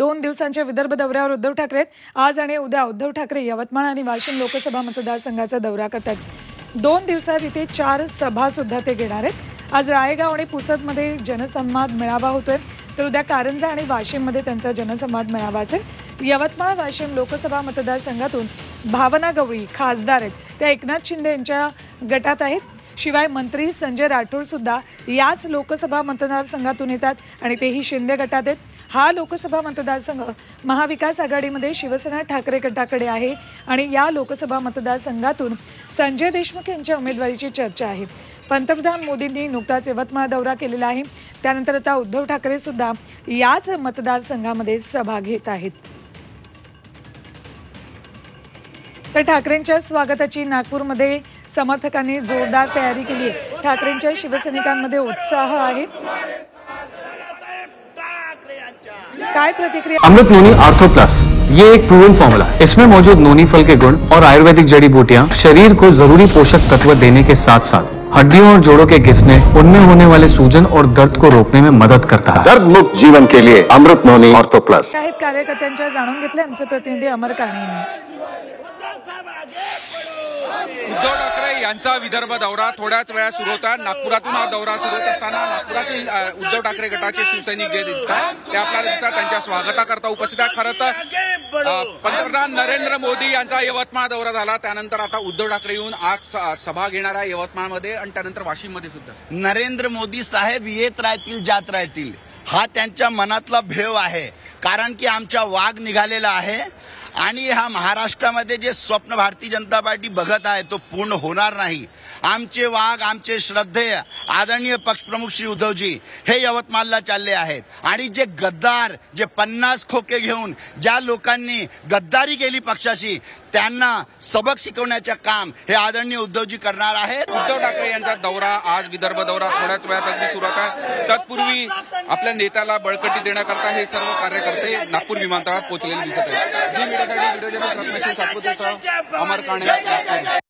2 दिवसांच्या विदर्भ दौऱ्यावर उद्धव ठाकरे आज आणि उद्या उद्धव ठाकरे यवतमाळ आणि वाशिम लोकसभा मतदारसंघाचा दौरा करतात। 2 दिवसात इथे 4 सभा सुद्धा ते घेणार आहेत। आज रायगाव आणि पुसदमध्ये जनसंवाद मेळावा होतोय, तर उद्या कारंजा आणि वाशिममध्ये त्यांचा जनसंवाद मेळावा असेल। यवतमाळ वाशिम लोकसभा मतदारसंघातून भावना गवळी खासदार आहेत, त्या एकनाथ शिंदे यांच्या गटात आहेत। शिवाय मंत्री संजय राठोड सुद्धा याच लोकसभा मतदारसंघातून येतात आणि तेही शिंदे गटात आहेत। हा लोकसभा मतदारसंघ महाविकास आघाडीमध्ये शिवसेना ठाकरे गटाकडे आहे आणि या लोकसभा मतदारसंघातून संजय देशमुख यांच्या उमेदवारीची चर्चा आहे। पंतप्रधान मोदींनी नुकताच यवतमाळ दौरा केलेला आहे, त्यानंतर आता उद्धव ठाकरे सुद्धा याच मतदारसंघामध्ये सभा घेत आहेत। तर ठाकरेंच्या स्वागताची नागपूरमध्ये समर्थकांनी जोरदार तयारी केली आहे। ठाकरेंच्या शिवसैनिकांमध्ये उत्साह आहे। काय प्रतिक्रिया? अमृत नोनी आर्थो प्लस ये एक प्रूवन फॉर्मूला है। इसमें मौजूद नोनी फल के गुण और आयुर्वेदिक जड़ी बूटियां शरीर को जरूरी पोषक तत्व देने के साथ साथ हड्डियों और जोड़ों के घिसने, उनमें होने वाले सूजन और दर्द को रोकने में मदद करता है। दर्द मुक्त जीवन के लिए अमृत नोनी आर्थो प्लस। कार्यकर्त्यांच्या जाणून घेतले आमचे प्रतिनिधी अमर काणे। उद्धव ठाकरे यांचा विदर्भ दौरा थोड्याच वेळा सुरू होता। नागपुरातून हा दौरा सुरू होत असताना नागपुरातील उद्धव ठाकरे गटाचे शिवसैनिक जे दिसतात ते आपल्याला दिसतात, त्यांच्या स्वागताकरता उपस्थित आहे। खरं तर पंतप्रधान नरेंद्र मोदी यांचा यवतमाळ दौरा झाला, त्यानंतर आता उद्धव ठाकरे येऊन आज सभा घेणार आहे यवतमाळमध्ये आणि त्यानंतर वाशिममध्ये सुद्धा। नरेंद्र मोदी साहेब येत राहतील जात राहतील हा त्यांच्या मनातला भेव आहे, कारण की आमचा वाघ निघालेला आहे आणि हा महाराष्ट्रामध्ये जे स्वप्न भारतीय जनता पार्टी बघत आहे तो पूर्ण होणार नाही। आमचे वाघ, आमचे श्रद्धेय आदरणीय पक्षप्रमुख श्री उद्धवजी हे यवतमाळला चालले आहेत आणि जे गद्दार, जे 50 खोके घेऊन ज्या लोकांनी गद्दारी केली पक्षाची, त्यांना सबक शिकवण्याचे काम हे आदरणीय उद्धवजी करणार आहेत। उद्धव ठाकरे यांचा दौरा आज विदर्भ दौरा थोड्याच वेळात अगदी सुरू आहे। तत्पूर्वी आपल्या नेत्याला बळकटी देण्याकरता हे सर्व कार्यकर्ते नागपूर विमानतळात पोहोचलेले दिसत आहेत। व्हिडिओ जर्नलिस्ट रत्नश्री सातपुतेसह अमर काणे।